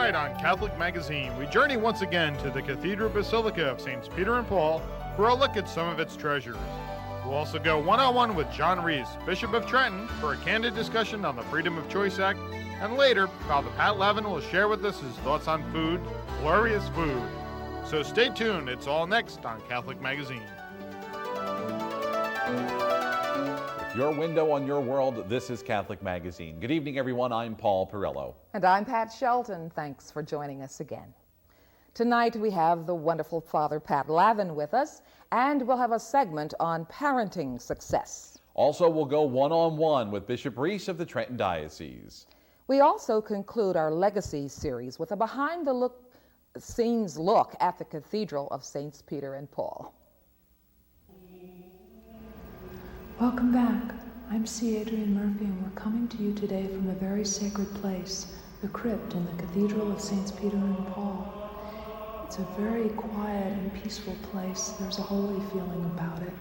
Tonight on Catholic Magazine, we journey once again to the Cathedral Basilica of Saints Peter and Paul for a look at some of its treasures. We'll also go one-on-one with John Reiss, Bishop of Trenton, for a candid discussion on the Freedom of Choice Act, and later, Father Pat Lavin will share with us his thoughts on food, glorious food. So stay tuned, it's all next on Catholic Magazine. Your window on your world, this is Catholic Magazine. Good evening, everyone. I'm Paul Perillo. And I'm Pat Shelton. Thanks for joining us again. Tonight we have the wonderful Father Pat Lavin with us, and we'll have a segment on parenting success. Also, we'll go one-on-one with Bishop Reiss of the Trenton Diocese. We also conclude our Legacy series with a behind-the-scenes look at the Cathedral of Saints Peter and Paul. Welcome back. I'm C. Adrian Murphy, and we're coming to you today from a very sacred place, the crypt in the Cathedral of Saints Peter and Paul. It's a very quiet and peaceful place. There's a holy feeling about it.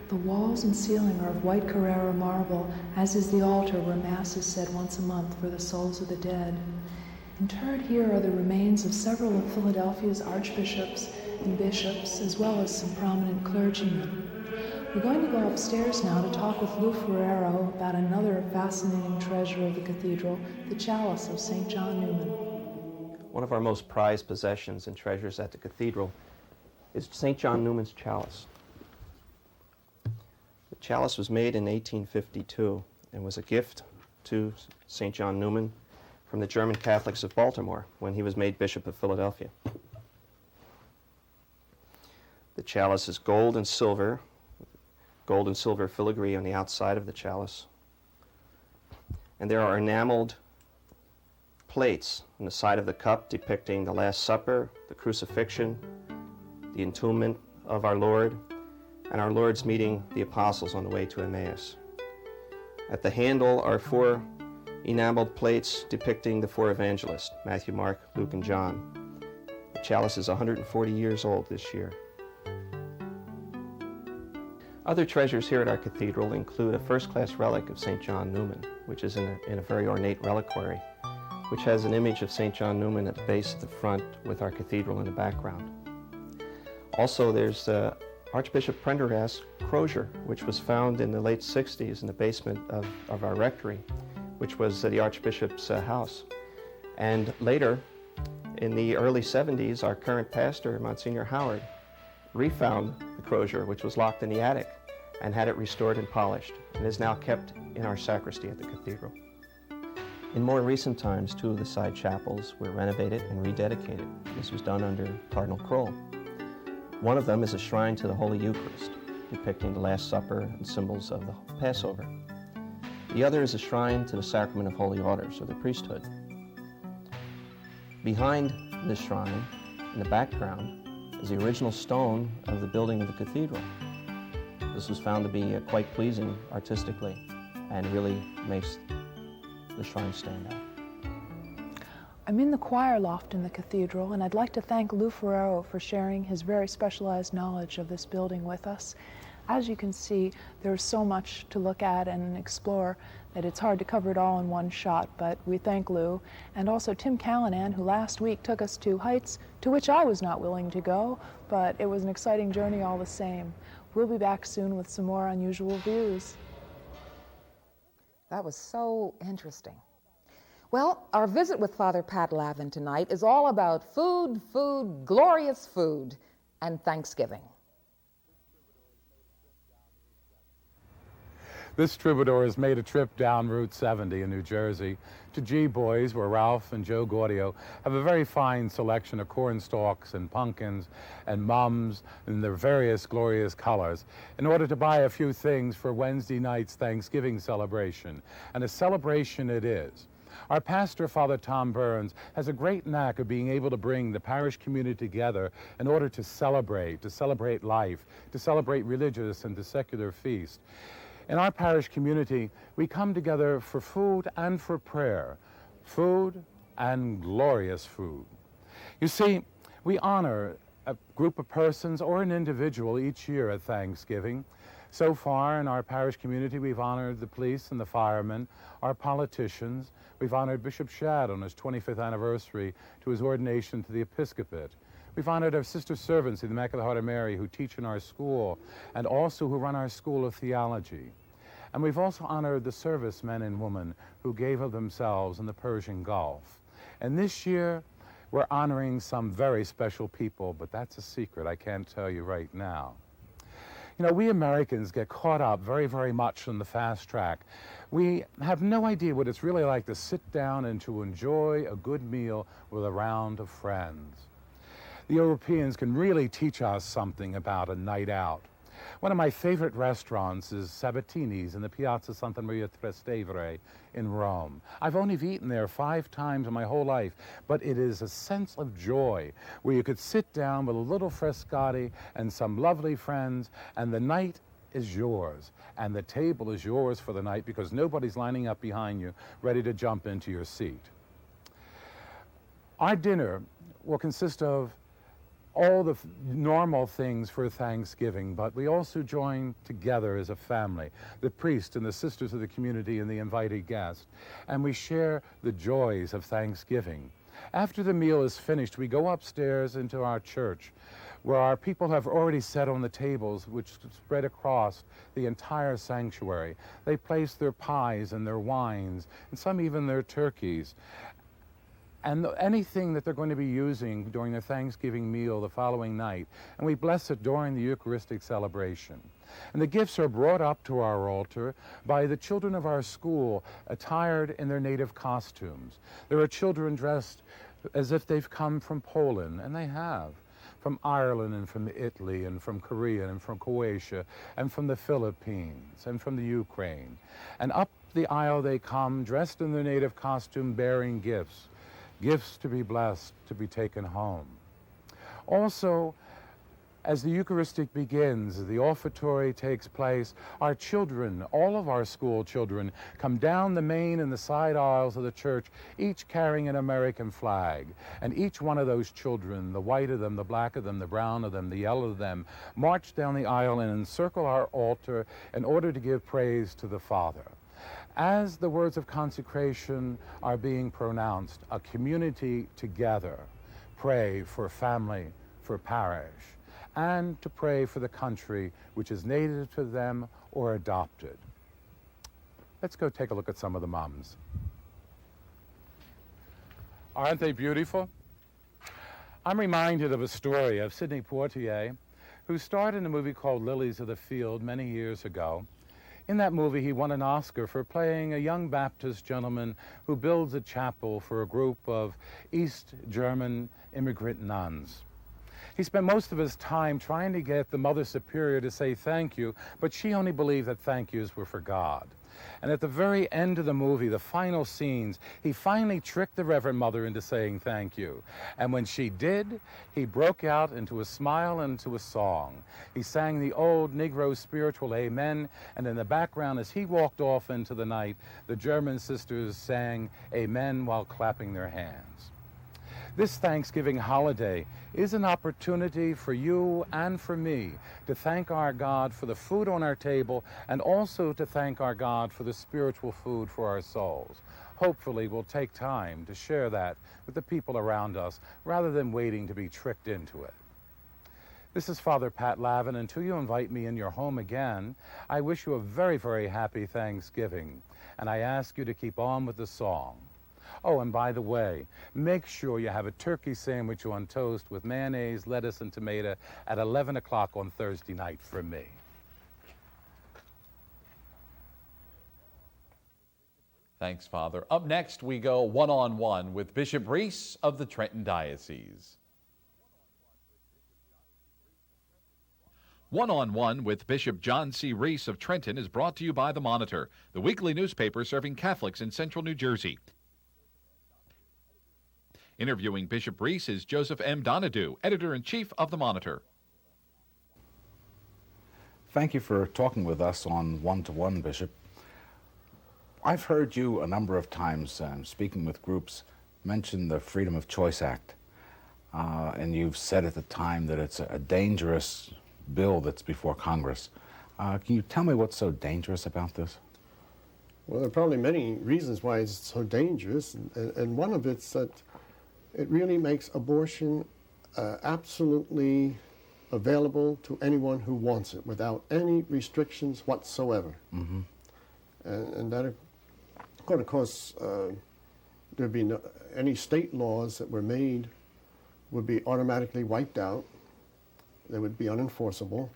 The walls and ceiling are of white Carrara marble, as is the altar where Mass is said once a month for the souls of the dead. Interred here are the remains of several of Philadelphia's archbishops and bishops, as well as some prominent clergymen. We're going to go upstairs now to talk with Lou Ferrero about another fascinating treasure of the cathedral, the chalice of St. John Newman. One of our most prized possessions and treasures at the cathedral is St. John Newman's chalice. The chalice was made in 1852 and was a gift to St. John Newman from the German Catholics of Baltimore when he was made Bishop of Philadelphia. The chalice is gold and silver filigree on the outside of the chalice. And there are enameled plates on the side of the cup depicting the Last Supper, the crucifixion, the entombment of our Lord, and our Lord's meeting the apostles on the way to Emmaus. At the handle are 4 enameled plates depicting the 4 evangelists, Matthew, Mark, Luke, and John. The chalice is 140 years old this year. Other treasures here at our cathedral include a first-class relic of St. John Newman, which is in a very ornate reliquary, which has an image of St. John Newman at the base of the front with our cathedral in the background. Also, there's Archbishop Prendergast's crozier, which was found in the late 60s in the basement of our rectory, which was the Archbishop's house. And later, in the early 70s, our current pastor, Monsignor Howard, refound the crozier, which was locked in the attic, and had it restored and polished, and is now kept in our sacristy at the cathedral. In more recent times, 2 of the side chapels were renovated and rededicated. This was done under Cardinal Kroll. One of them is a shrine to the Holy Eucharist, depicting the Last Supper and symbols of the Passover. The other is a shrine to the Sacrament of Holy Orders, or the priesthood. Behind this shrine, in the background, is the original stone of the building of the cathedral. This was found to be quite pleasing artistically and really makes the shrine stand out. I'm in the choir loft in the cathedral, and I'd like to thank Lou Ferrero for sharing his very specialized knowledge of this building with us. As you can see, there's so much to look at and explore that it's hard to cover it all in one shot, but we thank Lou, and also Tim Callanan, who last week took us to heights to which I was not willing to go, but it was an exciting journey all the same. We'll be back soon with some more unusual views. That was so interesting. Well, our visit with Father Pat Lavin tonight is all about food, glorious food, and Thanksgiving. This troubadour has made a trip down Route 70 in New Jersey to G-Boys, where Ralph and Joe Gaudio have a very fine selection of corn stalks and pumpkins and mums in their various glorious colors in order to buy a few things for Wednesday night's Thanksgiving celebration. And a celebration it is. Our pastor, Father Tom Burns, has a great knack of being able to bring the parish community together in order to celebrate life, to celebrate religious and the secular feast. In our parish community, we come together for food and for prayer. Food and glorious food. You see, we honor a group of persons or an individual each year at Thanksgiving So far in our parish community, we've honored the police and the firemen, our politicians. We've honored Bishop Shadd on his 25th anniversary to his ordination to the episcopate. We've honored our sister servants in the Immaculate Heart of Mary who teach in our school and also who run our School of Theology. And we've also honored the servicemen and women who gave of themselves in the Persian Gulf. And this year, we're honoring some very special people, but that's a secret I can't tell you right now. You know, we Americans get caught up very, very much in the fast track. We have no idea what it's really like to sit down and to enjoy a good meal with a round of friends. The Europeans can really teach us something about a night out. One of my favorite restaurants is Sabatini's in the Piazza Santa Maria Trastevere in Rome. I've only eaten there 5 times in my whole life, but it is a sense of joy where you could sit down with a little frescotti and some lovely friends, and the night is yours, and the table is yours for the night because nobody's lining up behind you ready to jump into your seat. Our dinner will consist of all the normal things for Thanksgiving, but we also join together as a family, the priest and the sisters of the community and the invited guest, and we share the joys of Thanksgiving. After the meal is finished, we go upstairs into our church, where our people have already set on the tables which spread across the entire sanctuary. They place their pies and their wines, and some even their turkeys, and anything that they're going to be using during their Thanksgiving meal the following night, and we bless it during the Eucharistic celebration. And the gifts are brought up to our altar by the children of our school, attired in their native costumes. There are children dressed as if they've come from Poland, and they have, from Ireland and from Italy and from Korea and from Croatia and from the Philippines and from the Ukraine. And up the aisle they come, dressed in their native costume, bearing gifts. Gifts to be blessed, to be taken home. Also, as the Eucharistic begins, the offertory takes place, our children, all of our school children, come down the main and the side aisles of the church, each carrying an American flag. And each one of those children, the white of them, the black of them, the brown of them, the yellow of them, march down the aisle and encircle our altar in order to give praise to the Father. As the words of consecration are being pronounced, a community together pray for family, for parish, and to pray for the country which is native to them or adopted. Let's go take a look at some of the moms. Aren't they beautiful? I'm reminded of a story of Sidney Poitier, who starred in a movie called Lilies of the Field many years ago. In that movie, he won an Oscar for playing a young Baptist gentleman who builds a chapel for a group of East German immigrant nuns. He spent most of his time trying to get the Mother Superior to say thank you, but she only believed that thank yous were for God. And at the very end of the movie, the final scenes, he finally tricked the Reverend Mother into saying thank you. And when she did, he broke out into a smile and into a song. He sang the old Negro spiritual Amen, and in the background, as he walked off into the night, the German sisters sang Amen while clapping their hands. This Thanksgiving holiday is an opportunity for you and for me to thank our God for the food on our table and also to thank our God for the spiritual food for our souls. Hopefully we'll take time to share that with the people around us rather than waiting to be tricked into it. This is Father Pat Lavin. Until you invite me in your home again, I wish you a very, very happy Thanksgiving, and I ask you to keep on with the song. Oh, and by the way, make sure you have a turkey sandwich on toast with mayonnaise, lettuce, and tomato at 11 o'clock on Thursday night from me. Thanks, Father. Up next, we go one-on-one with Bishop Reiss of the Trenton Diocese. One-on-one with Bishop John C. Reiss of Trenton is brought to you by The Monitor, the weekly newspaper serving Catholics in central New Jersey. Interviewing Bishop Reiss is Joseph M. Donahue, editor-in-chief of The Monitor. Thank you for talking with us on One-to-One, Bishop. I've heard you a number of times, speaking with groups, mention the Freedom of Choice Act. And you've said at the time that it's a dangerous bill that's before Congress. Can you tell me what's so dangerous about this? Well, there are probably many reasons why it's so dangerous, and one of it's that it really makes abortion absolutely available to anyone who wants it without any restrictions whatsoever. Mm-hmm. And that, of course, there'd be any state laws that were made would be automatically wiped out. They would be unenforceable.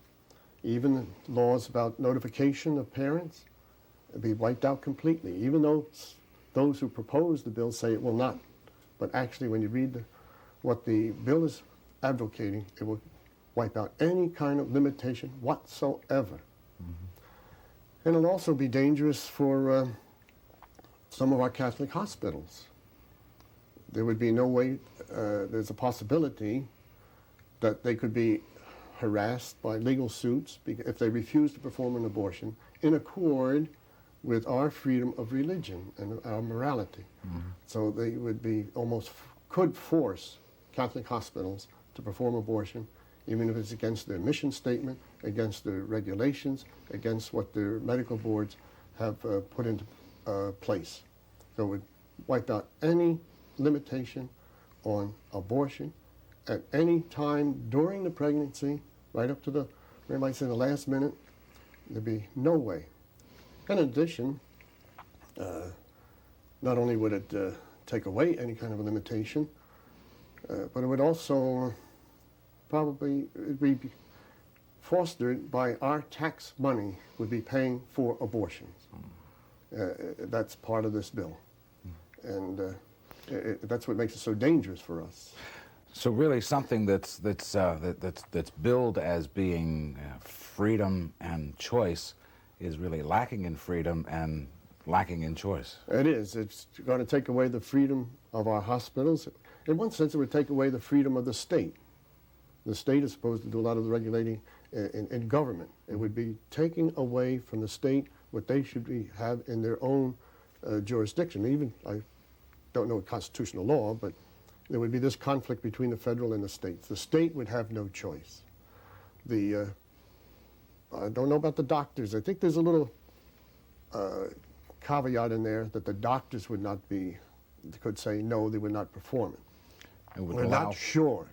Even laws about notification of parents would be wiped out completely, even though those who propose the bill say it will not. But actually, when you read what the bill is advocating, it will wipe out any kind of limitation whatsoever. Mm-hmm. And it'll also be dangerous for some of our Catholic hospitals. There would be no way, there's a possibility that they could be harassed by legal suits if they refuse to perform an abortion in accord with our freedom of religion and our morality. Mm-hmm. So they would be could force Catholic hospitals to perform abortion, even if it's against their mission statement, against their regulations, against what their medical boards have put into place. So it would wipe out any limitation on abortion at any time during the pregnancy, right up to the, everybody said the last minute. There'd be no way. In addition, not only would it take away any kind of a limitation, but it would also probably be fostered by our tax money would be paying for abortions. That's part of this bill. And that's what makes it so dangerous for us. So really something that's billed as being freedom and choice is really lacking in freedom and lacking in choice. It is. It's going to take away the freedom of our hospitals. In one sense, it would take away the freedom of the state. The state is supposed to do a lot of the regulating in government. It would be taking away from the state what they should have in their own jurisdiction. Even, I don't know constitutional law, but there would be this conflict between the federal and the states. The state would have no choice. I don't know about the doctors. I think there's a little caveat in there that the doctors would not be, could say no, they would not perform it. We're not sure,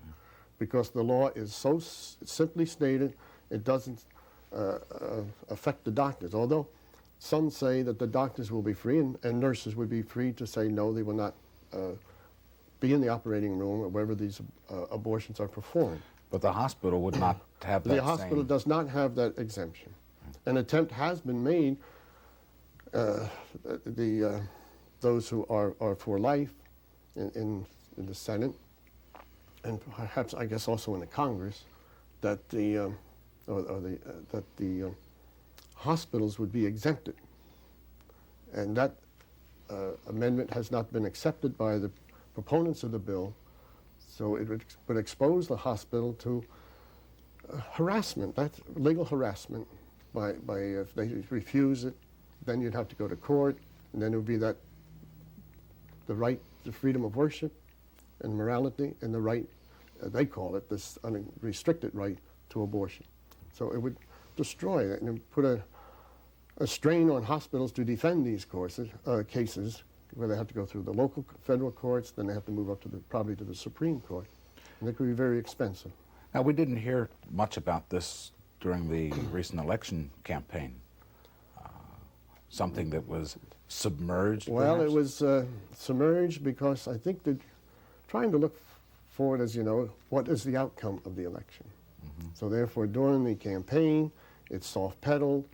because the law is so simply stated, it doesn't affect the doctors. Although some say that the doctors will be free and nurses would be free to say no, they will not be in the operating room or wherever these abortions are performed. But the hospital would not have that. The hospital does not have that exemption. An attempt has been made. Those who are for life in the Senate, and perhaps I guess also in the Congress, that the hospitals would be exempted, and that amendment has not been accepted by the proponents of the bill. So it would expose the hospital to harassment. That's legal harassment. By if they refuse it, then you'd have to go to court, and then it would be that the right to freedom of worship and morality, and the right, they call it, this unrestricted right to abortion. So it would destroy it and put a strain on hospitals to defend these cases, where they have to go through the local federal courts, then they have to move up to probably to the Supreme Court, and it could be very expensive. Now, we didn't hear much about this during the recent election campaign. Something that was submerged. Well, perhaps? it was submerged because I think they're trying to look forward, as you know, what is the outcome of the election. Mm-hmm. So therefore, during the campaign, it's soft-pedaled.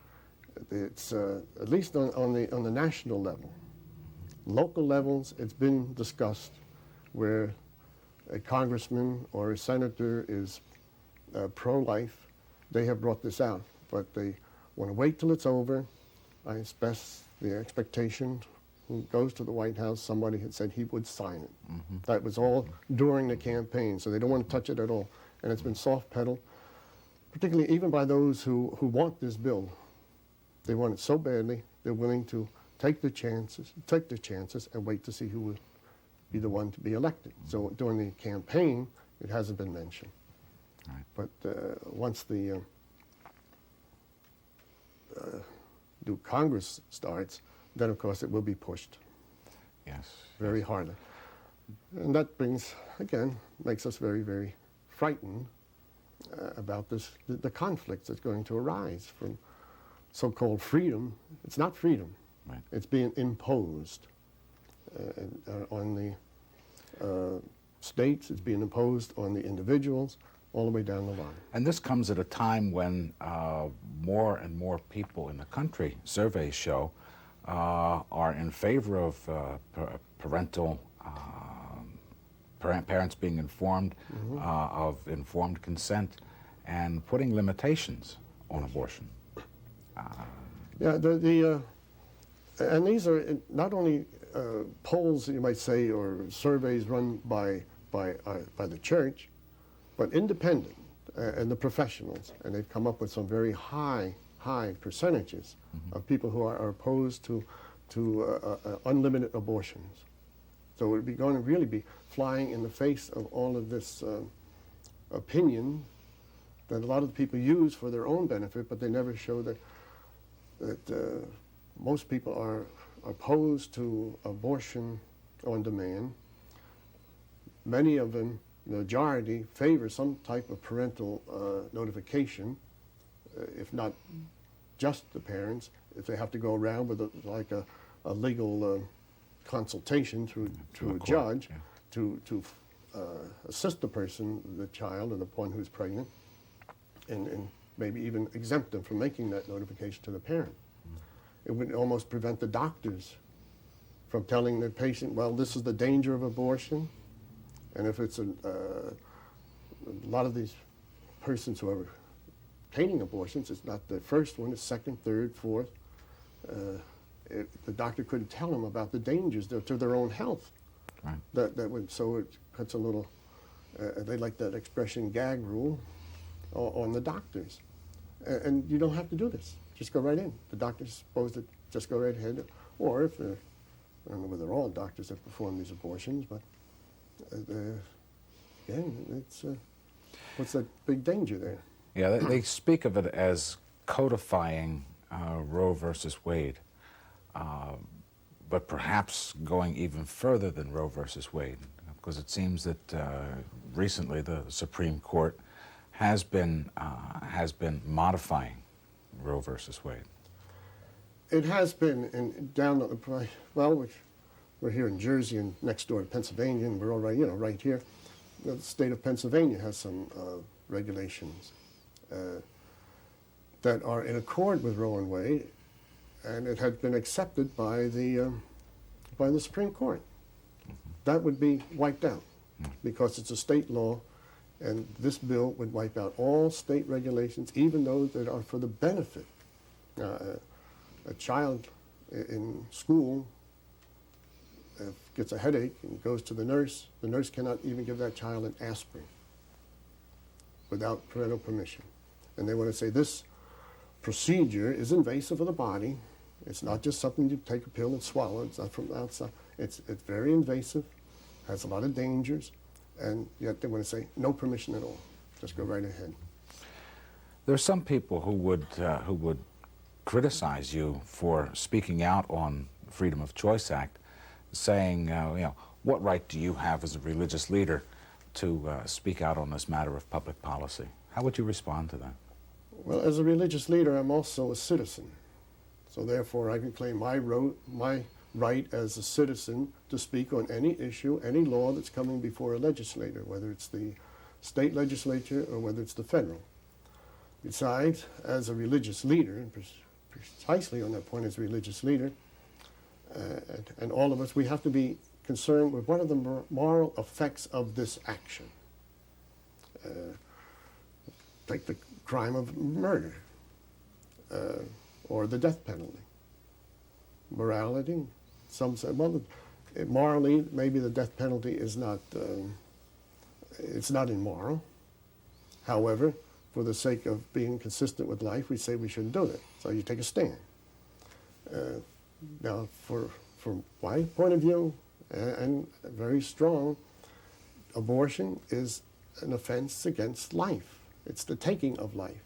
It's at least on the national level. Local levels, it's been discussed where a congressman or a senator is pro-life. They have brought this out, but they want to wait till it's over. I expect the expectation who goes to the White House, somebody had said he would sign it. Mm-hmm. That was all during the campaign, so they don't want to touch it at all. And it's been soft-pedaled, particularly even by those who want this bill. They want it so badly, they're willing to take the chances and wait to see who will be the one to be elected. So during the campaign, it hasn't been mentioned. Right. But once the do Congress starts, then of course it will be pushed Yes. very hardly. And that makes us very, very frightened about the conflicts that's going to arise from so-called freedom. It's not freedom. Right. It's being imposed on the states. It's being imposed on the individuals, all the way down the line. And this comes at a time when more and more people in the country, surveys show, are in favor of parental parents being informed of informed consent and putting limitations on abortion. Yeah, and these are not only polls, you might say, or surveys run by the church, but independent and the professionals, and they've come up with some very high percentages of people who are opposed to unlimited abortions. So it would be going to really be flying in the face of all of this opinion that a lot of people use for their own benefit, but they never show that most people are opposed to abortion on demand. Many of them, the majority, favor some type of parental notification, if not just the parents, if they have to go around with a legal consultation through a judge, yeah. to assist the person, the child, or the one who's pregnant, and maybe even exempt them from making that notification to the parent. It would almost prevent the doctors from telling the patient, well, this is the danger of abortion, and if it's a lot of these persons who are obtaining abortions, it's not the first one, it's second, third, fourth. The doctor couldn't tell them about the dangers to their own health. Right. So it puts a little, they like that expression, gag rule, on the doctors. And you don't have to do this. Just go right in. The doctor's supposed to just go right ahead. Or if they're, I don't know whether all doctors that perform these abortions, but again, it's what's that big danger there? Yeah, they speak of it as codifying Roe versus Wade, but perhaps going even further than Roe versus Wade, because it seems that recently the Supreme Court has been modifying Roe versus Wade. It has been we're here in Jersey and next door to Pennsylvania, and we're all right, right here. The state of Pennsylvania has some regulations that are in accord with Roe and Wade, and it had been accepted by the Supreme Court. That would be wiped out because it's a state law, and this bill would wipe out all state regulations, even those that are for the benefit. A child in school gets a headache and goes to the nurse cannot even give that child an aspirin without parental permission. And they want to say this procedure is invasive of the body. It's not just something you take a pill and swallow. It's not from outside. It's very invasive, has a lot of dangers, and yet they want to say no permission at all. Just go right ahead. There are some people who would criticize you for speaking out on the Freedom of Choice Act, saying, what right do you have as a religious leader to speak out on this matter of public policy? How would you respond to that? Well, as a religious leader, I'm also a citizen. So therefore, I can claim my right as a citizen to speak on any issue, any law that's coming before a legislator, whether it's the state legislature or whether it's the federal. Besides, as a religious leader, and precisely on that point as a religious leader, and all of us, we have to be concerned with what are the moral effects of this action. Like the crime of murder or the death penalty. Morality, some say, well, morally, maybe the death penalty is not, it's not immoral. However, for the sake of being consistent with life, we say we shouldn't do it. So you take a stand. Now, from my point of view, and very strong, abortion is an offense against life. It's the taking of life.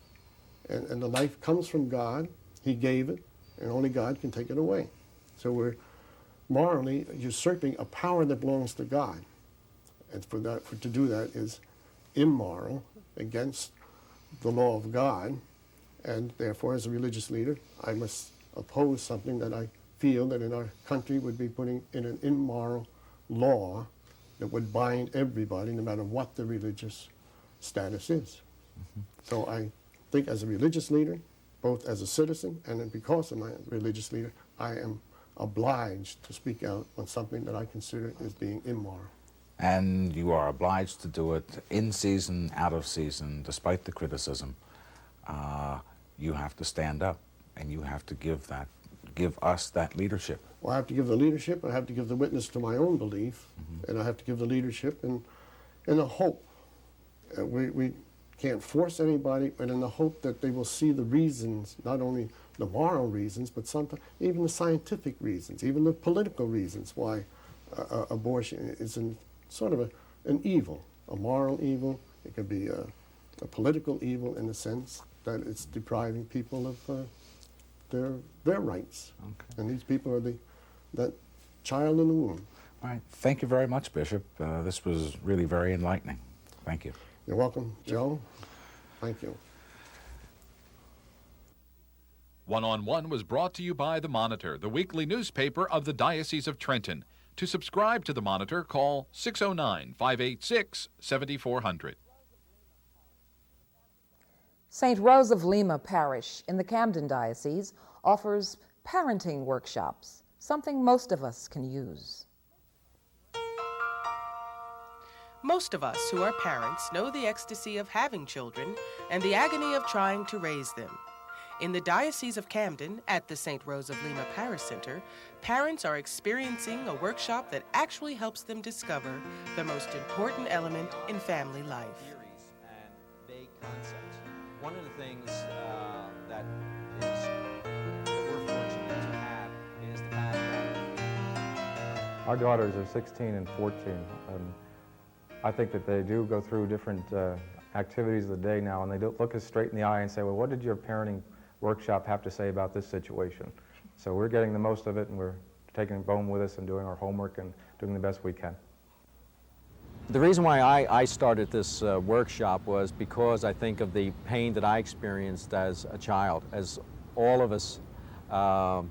And the life comes from God, He gave it, and only God can take it away. So we're morally usurping a power that belongs to God. And to do that is immoral, against the law of God, and therefore as a religious leader I must oppose something that I feel that in our country would be putting in an immoral law that would bind everybody no matter what the religious status is. So I think as a religious leader, both as a citizen and then because I'm a religious leader, I am obliged to speak out on something that I consider as being immoral. And you are obliged to do it in season, out of season, despite the criticism. You have to stand up, and you have to give us that leadership. Well, I have to give the leadership, I have to give the witness to my own belief, and I have to give the leadership in a hope. We can't force anybody, but in the hope that they will see the reasons, not only the moral reasons, but sometimes even the scientific reasons, even the political reasons why abortion is sort of an evil, a moral evil. It could be a political evil in the sense that it's depriving people of their rights. Okay. And these people are that child in the womb. All right. Thank you very much, Bishop. This was really very enlightening. Thank you. You're welcome, Joe. Thank you. One-on-One was brought to you by The Monitor, the weekly newspaper of the Diocese of Trenton. To subscribe to The Monitor, call 609-586-7400. St. Rose of Lima Parish in the Camden Diocese offers parenting workshops, something most of us can use. Most of us who are parents know the ecstasy of having children and the agony of trying to raise them. In the Diocese of Camden, at the St. Rose of Lima Parish Center, parents are experiencing a workshop that actually helps them discover the most important element in family life. Theories and vague concepts. One of the things that we're fortunate to have is the fact that our daughters are 16 and 14. I think that they do go through different activities of the day now, and they don't look us straight in the eye and say, well, what did your parenting workshop have to say about this situation? So we're getting the most of it, and we're taking it home with us and doing our homework and doing the best we can. the reason why I started this workshop was because I think of the pain that I experienced as a child, as all of us are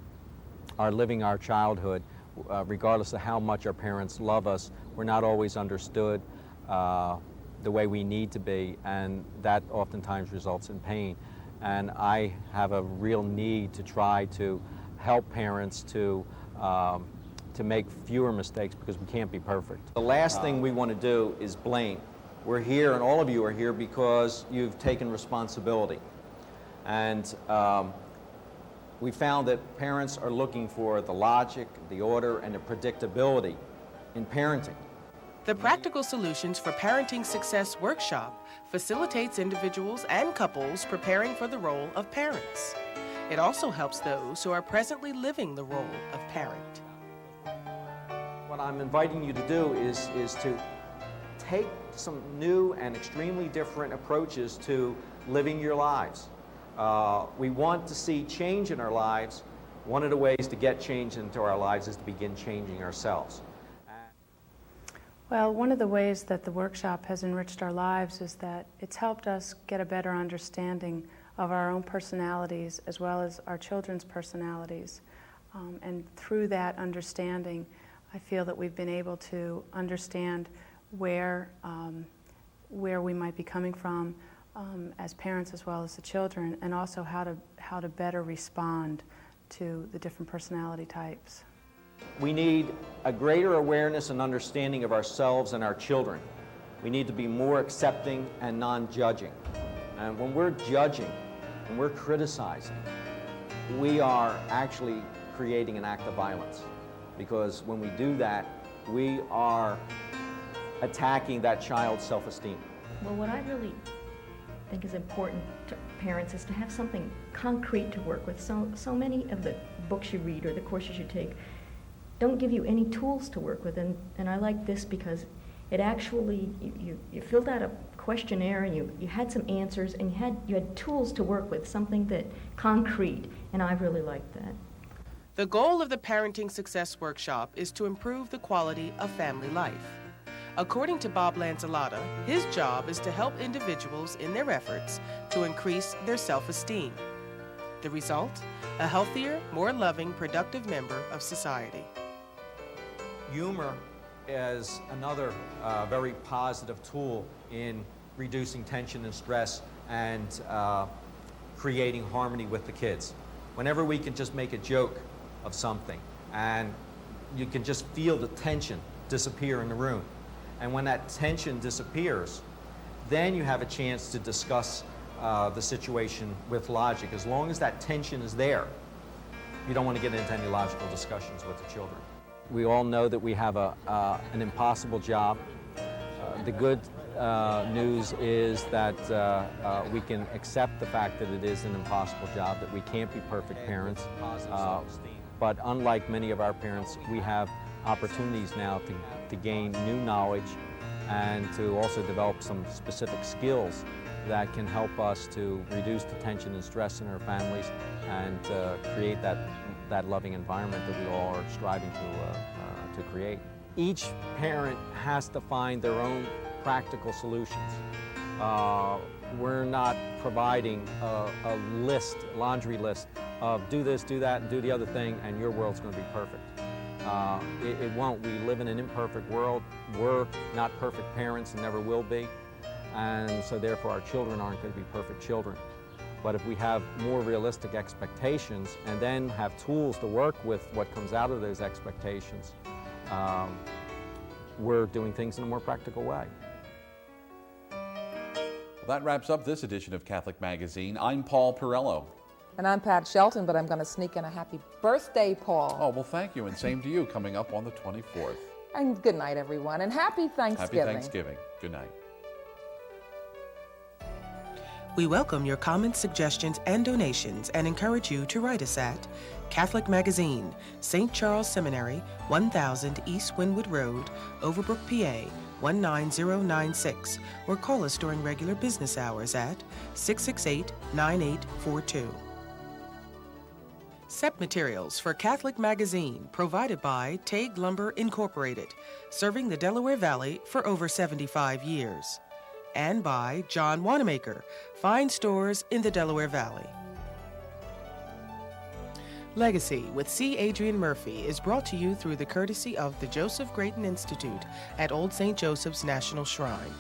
living our childhood, regardless of how much our parents love us. We're not always understood the way we need to be, and that oftentimes results in pain. And I have a real need to try to help parents to make fewer mistakes, because we can't be perfect. The last thing we want to do is blame. We're here, and all of you are here because you've taken responsibility. And we found that parents are looking for the logic, the order, and the predictability in parenting. The Practical Solutions for Parenting Success workshop facilitates individuals and couples preparing for the role of parents. It also helps those who are presently living the role of parent. What I'm inviting you to do is to take some new and extremely different approaches to living your lives. We want to see change in our lives. One of the ways to get change into our lives is to begin changing ourselves. Well, one of the ways that the workshop has enriched our lives is that it's helped us get a better understanding of our own personalities as well as our children's personalities. And through that understanding, I feel that we've been able to understand where we might be coming from as parents as well as the children, and also how to better respond to the different personality types. We need a greater awareness and understanding of ourselves and our children. We need to be more accepting and non-judging. And when we're judging, when we're criticizing, we are actually creating an act of violence. Because when we do that, we are attacking that child's self-esteem. Well, what I really think is important to parents is to have something concrete to work with. So many of the books you read or the courses you take don't give you any tools to work with, and I like this because it actually, you filled out a questionnaire, and you had some answers, and you had tools to work with, something that concrete, and I really liked that. The goal of the Parenting Success Workshop is to improve the quality of family life. According to Bob Lanzalata, his job is to help individuals in their efforts to increase their self-esteem. The result? A healthier, more loving, productive member of society. Humor is another very positive tool in reducing tension and stress and creating harmony with the kids. Whenever we can just make a joke of something and you can just feel the tension disappear in the room. And when that tension disappears, then you have a chance to discuss the situation with logic. As long as that tension is there, you don't want to get into any logical discussions with the children. We all know that we have an impossible job. The good news is that we can accept the fact that it is an impossible job, that we can't be perfect parents. But unlike many of our parents, we have opportunities now to gain new knowledge and to also develop some specific skills that can help us to reduce the tension and stress in our families and create that loving environment that we all are striving to create. Each parent has to find their own practical solutions. We're not providing a laundry list of do this, do that, and do the other thing, and your world's going to be perfect. It won't. We live in an imperfect world. We're not perfect parents and never will be, and so therefore our children aren't going to be perfect children. But if we have more realistic expectations and then have tools to work with what comes out of those expectations, we're doing things in a more practical way. Well, that wraps up this edition of Catholic Magazine. I'm Paul Perello. And I'm Pat Shelton, but I'm going to sneak in a happy birthday, Paul. Oh, well, thank you, and same to you, coming up on the 24th. And good night, everyone, and happy Thanksgiving. Happy Thanksgiving. Good night. We welcome your comments, suggestions, and donations and encourage you to write us at Catholic Magazine, St. Charles Seminary, 1000 East Wynwood Road, Overbrook, PA, 19096, or call us during regular business hours at 668-9842. SEP materials for Catholic Magazine provided by Tague Lumber Incorporated, serving the Delaware Valley for over 75 years. And by John Wanamaker, fine stores in the Delaware Valley. Legacy with C. Adrian Murphy is brought to you through the courtesy of the Joseph Grayton Institute at Old St. Joseph's National Shrine.